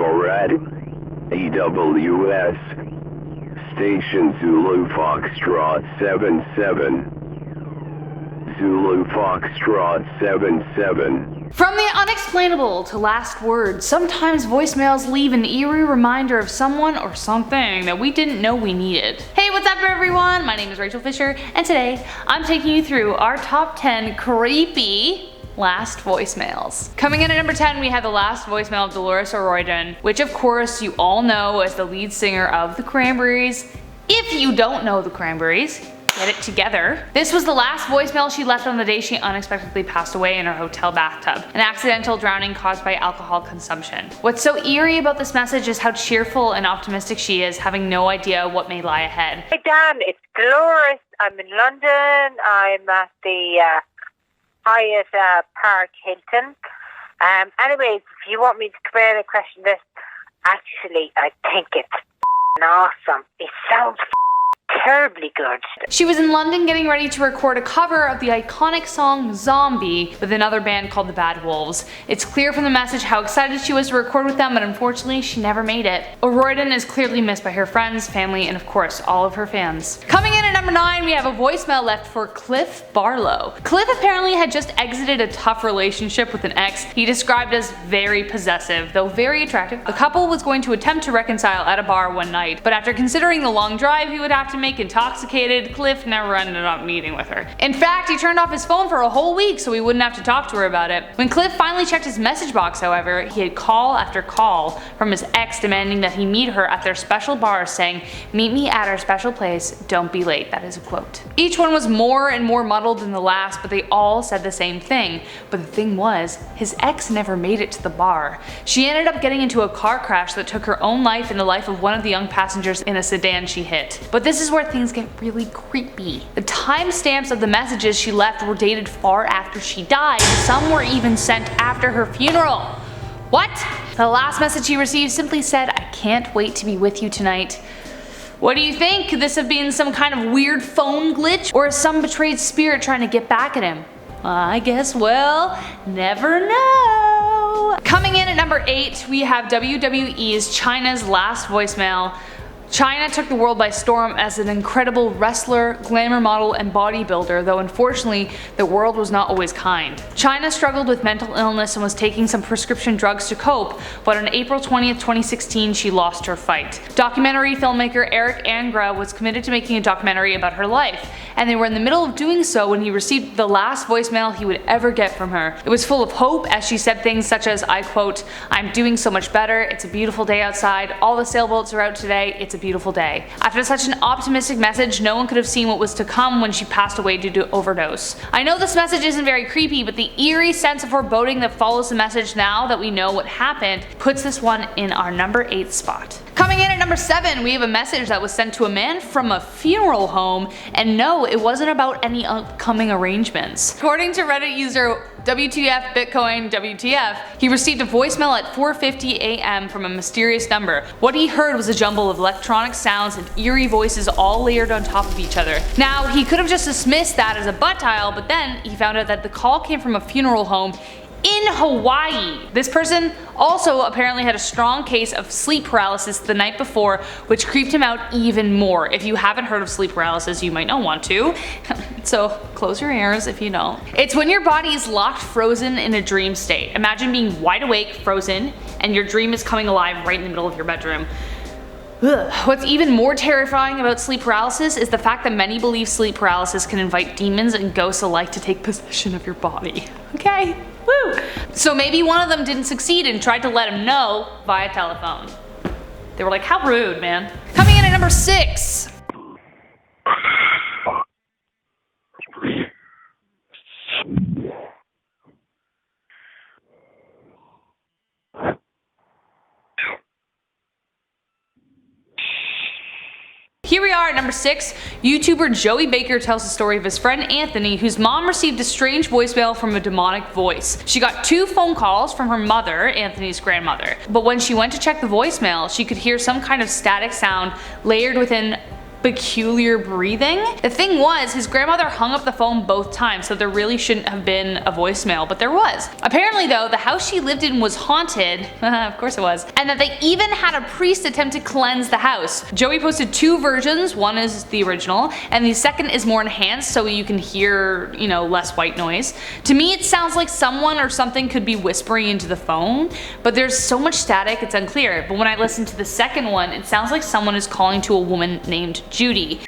NORA, EWS, Station Zulu Foxtrot 77, Zulu Foxtrot 77. From the unexplainable to last words, sometimes voicemails leave an eerie reminder of someone or something that we didn't know we needed. Hey, what's up everyone? My name is Rachel Fisher, and today I'm taking you through our top 10 creepy last voicemails. Coming in at number 10, we have the last voicemail of Dolores O'Riordan, which of course you all know as the lead singer of the Cranberries. If you don't know the Cranberries, get it together. This was the last voicemail she left on the day she unexpectedly passed away in her hotel bathtub, an accidental drowning caused by alcohol consumption. What's so eerie about this message is how cheerful and optimistic she is, having no idea what may lie ahead. Hey Dan, it's Dolores. I'm in London. I'm at the Hyatt Park Hilton. Anyways, if you want me to come in and question this, actually I think it's awesome. It sounds terribly good. She was in London getting ready to record a cover of the iconic song Zombie with another band called the Bad Wolves. It's clear from the message how excited she was to record with them, but unfortunately she never made it. O'Riordan is clearly missed by her friends, family, and of course all of her fans. Coming in at number 9, we have a voicemail left for Cliff Barlow. Cliff apparently had just exited a tough relationship with an ex he described as very possessive, though very attractive. The couple was going to attempt to reconcile at a bar one night, but after considering the long drive he would have to make intoxicated, Cliff never ended up meeting with her. In fact, he turned off his phone for a whole week so he wouldn't have to talk to her about it. When Cliff finally checked his message box, however, he had call after call from his ex demanding that he meet her at their special bar, saying, "Meet me at our special place, don't be late." That is a quote. Each one was more and more muddled than the last, but they all said the same thing. But the thing was, his ex never made it to the bar. She ended up getting into a car crash that took her own life and the life of one of the young passengers in a sedan she hit. But this is where things get really creepy. The timestamps of the messages she left were dated far after she died. Some were even sent after her funeral. What? The last message he received simply said, "I can't wait to be with you tonight." What do you think? Could this have been some kind of weird phone glitch? Or is some betrayed spirit trying to get back at him? I guess we'll never know. Coming in at number 8, we have WWE'S CHYNA'S last voicemail. Chyna took the world by storm as an incredible wrestler, glamour model, and bodybuilder, though unfortunately the world was not always kind. Chyna struggled with mental illness and was taking some prescription drugs to cope, but on April 20th, 2016 she lost her fight. Documentary filmmaker Eric Angra was committed to making a documentary about her life, and they were in the middle of doing so when he received the last voicemail he would ever get from her. It was full of hope as she said things such as, I quote, "I'm doing so much better, it's a beautiful day outside, all the sailboats are out today, it's a beautiful day." After such an optimistic message, no one could have seen what was to come when she passed away due to overdose. I know this message isn't very creepy, but the eerie sense of foreboding that follows the message now that we know what happened puts this one in our number 8 spot. Coming in at number 7, we have a message that was sent to a man from a funeral home, and no, it wasn't about any upcoming arrangements. According to Reddit user WTF Bitcoin WTF, he received a voicemail at 4:50 a.m. from a mysterious number. What he heard was a jumble of electronic sounds and eerie voices all layered on top of each other. Now, he could have just dismissed that as a butt dial, but then he found out that the call came from a funeral home in Hawaii. This person also apparently had a strong case of sleep paralysis the night before, which creeped him out even more. If you haven't heard of sleep paralysis, you might not want to, so close your ears if you don't. It's when your body is locked frozen in a dream state. Imagine being wide awake, frozen, and your dream is coming alive right in the middle of your bedroom. Ugh. What's even more terrifying about sleep paralysis is the fact that many believe sleep paralysis can invite demons and ghosts alike to take possession of your body. Okay? Woo! So maybe one of them didn't succeed and tried to let him know via telephone. They were like, how rude, man. Coming in at number 6. Here we are at number 6. YouTuber Joey Baker tells the story of his friend Anthony, whose mom received a strange voicemail from a demonic voice. She got 2 phone calls from her mother, Anthony's grandmother, but when she went to check the voicemail, she could hear some kind of static sound layered within peculiar breathing. The thing was, his grandmother hung up the phone both times, so there really shouldn't have been a voicemail, but there was. Apparently though, the house she lived in was haunted, of course it was, and that they even had a priest attempt to cleanse the house. Joey posted 2 versions, one is the original, and the second is more enhanced so you can hear, you know, less white noise. To me it sounds like someone or something could be whispering into the phone, but there's so much static it's unclear. But when I listen to the second one, it sounds like someone is calling to a woman named Judy.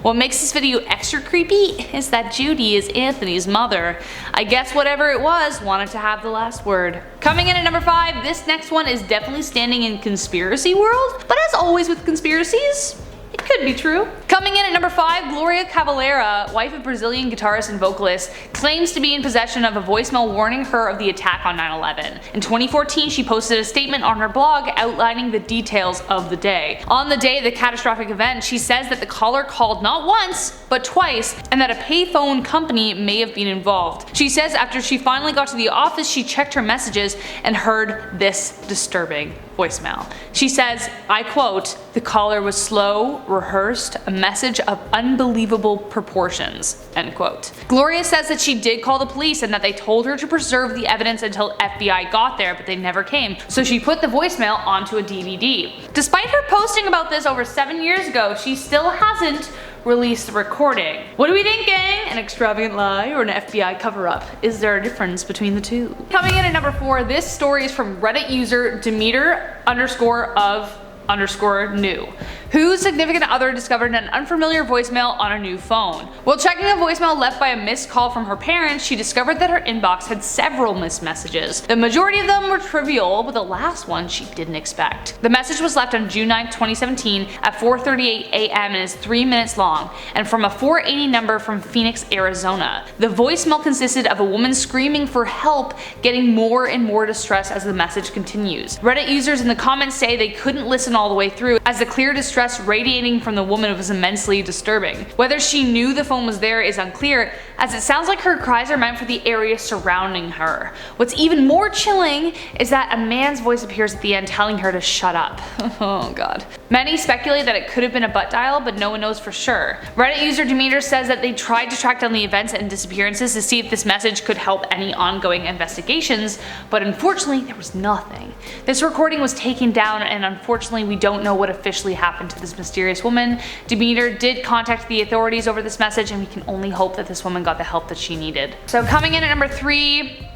What makes this video extra creepy is that Judy is Anthony's mother. I guess whatever it was wanted to have the last word. Coming in at number 5, this next one is definitely standing in conspiracy world, but as always with conspiracies, it could be true. Coming in at number 5, Gloria Cavalera, wife of Brazilian guitarist and vocalist, claims to be in possession of a voicemail warning her of the attack on 9/11. In 2014, she posted a statement on her blog outlining the details of the day. On the day of the catastrophic event, she says that the caller called not once, but twice, and that a payphone company may have been involved. She says after she finally got to the office, she checked her messages and heard this disturbing voicemail. She says, I quote, "The caller was slow, rehearsed, a message of unbelievable proportions," end quote. Gloria says that she did call the police and that they told her to preserve the evidence until FBI got there, but they never came, so she put the voicemail onto a DVD. Despite her posting about this over 7 years ago, she still hasn't released the recording. What do we think, gang? An extravagant lie or an FBI cover-up? Is there a difference between the two? Coming in at number 4, this story is from Reddit user Demeter_of_new, whose significant other discovered an unfamiliar voicemail on a new phone. While checking a voicemail left by a missed call from her parents, she discovered that her inbox had several missed messages. The majority of them were trivial, but the last one she didn't expect. The message was left on June 9, 2017 at 4:38 a.m. and is 3 minutes long, and from a 480 number from Phoenix, Arizona. The voicemail consisted of a woman screaming for help, getting more and more distressed as the message continues. Reddit users in the comments say they couldn't listen all the way through, as the clear distress radiating from the woman was immensely disturbing. Whether she knew the phone was there is unclear, as it sounds like her cries are meant for the area surrounding her. What's even more chilling is that a man's voice appears at the end telling her to shut up. Oh god. Many speculate that it could have been a butt dial, but no one knows for sure. Reddit user Demeter says that they tried to track down the events and disappearances to see if this message could help any ongoing investigations, but unfortunately there was nothing. This recording was taken down, and unfortunately we don't know what officially happened to this mysterious woman. Demeter did contact the authorities over this message, and we can only hope that this woman got the help that she needed. So coming in at number 3,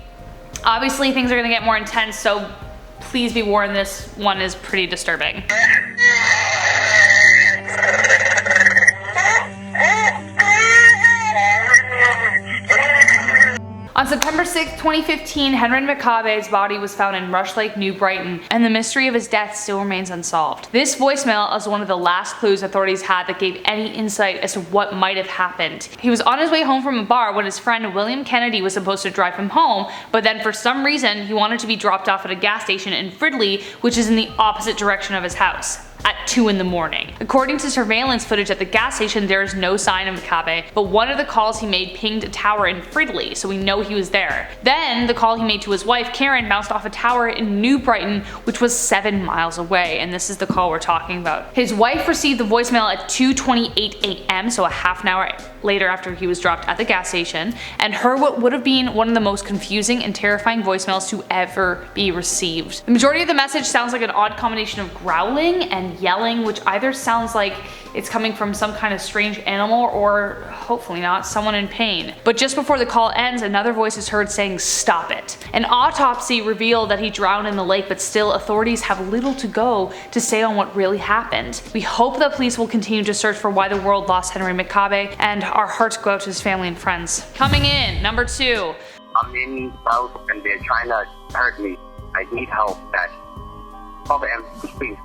obviously things are going to get more intense, so please be warned, this one is pretty disturbing. On September 6, 2015, Henry McCabe's body was found in Rush Lake, New Brighton, and the mystery of his death still remains unsolved. This voicemail is one of the last clues authorities had that gave any insight as to what might have happened. He was on his way home from a bar when his friend William Kennedy was supposed to drive him home, but then for some reason he wanted to be dropped off at a gas station in Fridley, which is in the opposite direction of his house, at 2 in the morning. According to surveillance footage at the gas station, there is no sign of McCabe, but one of the calls he made pinged a tower in Fridley, so we know he was there. Then the call he made to his wife Karen bounced off a tower in New Brighton, which was 7 miles away, and this is the call we're talking about. His wife received the voicemail at 2:28 a.m., so a half an hour later after he was dropped at the gas station, and heard what would have been one of the most confusing and terrifying voicemails to ever be received. The majority of the message sounds like an odd combination of growling and yelling, which either sounds like it's coming from some kind of strange animal or, hopefully not, someone in pain. But just before the call ends, another voice is heard saying, "Stop it." An autopsy revealed that he drowned in the lake, but still authorities have little to go to say on what really happened. We hope that police will continue to search for why the world lost Henry McCabe, and our hearts go out to his family and friends. Coming in, number 2. I'm in South and they're trying to hurt me. I need help. That. Call the ambulance, please.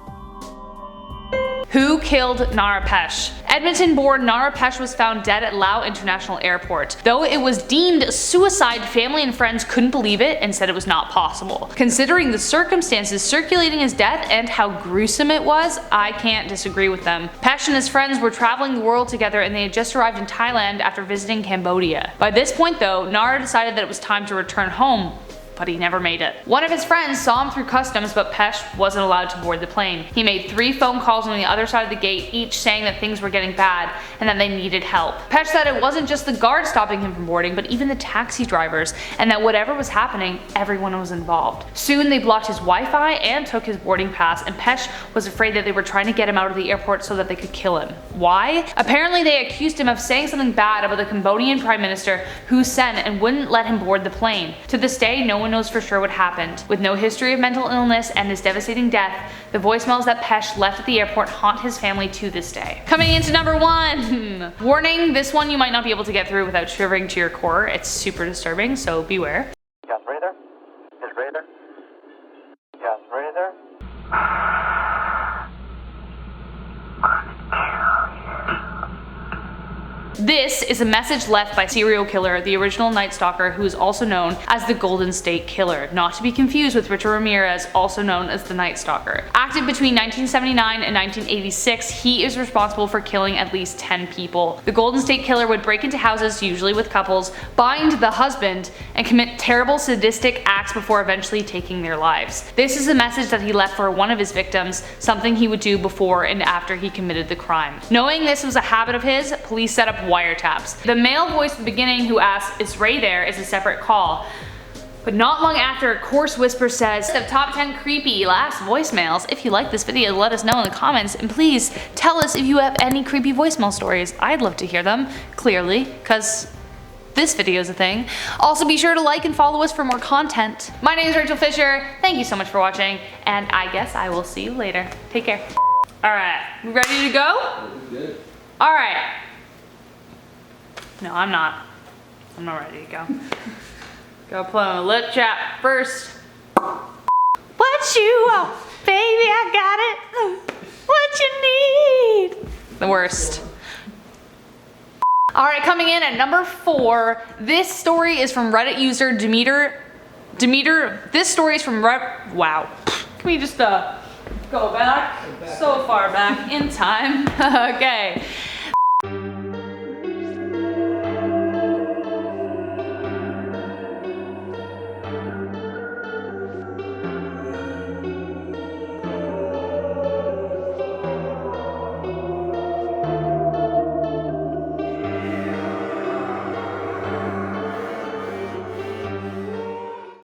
Who killed Nara PECH? Edmonton-born Nara PECH was found dead at Laos International Airport. Though it was deemed suicide, family and friends couldn't believe it and said it was not possible. Considering the circumstances circulating his death and how gruesome it was, I can't disagree with them. PECH and his friends were traveling the world together and they had just arrived in Thailand after visiting Cambodia. By this point though, Nara decided that it was time to return home, but he never made it. One of his friends saw him through customs, but PECH wasn't allowed to board the plane. He made 3 phone calls on the other side of the gate, each saying that things were getting bad and that they needed help. PECH said it wasn't just the guards stopping him from boarding, but even the taxi drivers, and that whatever was happening, everyone was involved. Soon they blocked his Wi-Fi and took his boarding pass, and PECH was afraid that they were trying to get him out of the airport so that they could kill him. Why? Apparently they accused him of saying something bad about the Cambodian Prime Minister Hun Sen and wouldn't let him board the plane. To this day, no one knows for sure what happened. With no history of mental illness and his devastating death, the voicemails that PECH left at the airport haunt his family to this day. Coming into number 1. Warning, this one you might not be able to get through without shivering to your core. It's super disturbing, so beware. Gas ready there? Is ready there? Gas ready there? This is a message left by serial killer, the original Night Stalker, who is also known as the Golden State Killer, not to be confused with Richard Ramirez, also known as the Night Stalker. Active between 1979 and 1986, he is responsible for killing at least 10 people. The Golden State Killer would break into houses, usually with couples, bind the husband, and commit terrible sadistic acts before eventually taking their lives. This is a message that he left for one of his victims, something he would do before and after he committed the crime. Knowing this was a habit of his, police set up wiretaps. The male voice at the beginning who asks, "Is Ray there?" is a separate call. But not long after, a coarse whisper says, "The top 10 creepy last voicemails." If you like this video, let us know in the comments, and please tell us if you have any creepy voicemail stories. I'd love to hear them, clearly, cause this video is a thing. Also be sure to like and follow us for more content. My name is Rachel Fisher, thank you so much for watching, and I guess I will see you later. Take care. Alright, we ready to go? Good. Alright. No, I'm not. I'm not ready to go. Go play on a lit chat first. What you want, baby? I got it. What you need? The worst. Alright, coming in at number 4. This story is from Reddit user Demeter. This story is from wow. Can we just go back? So far back in time. Okay.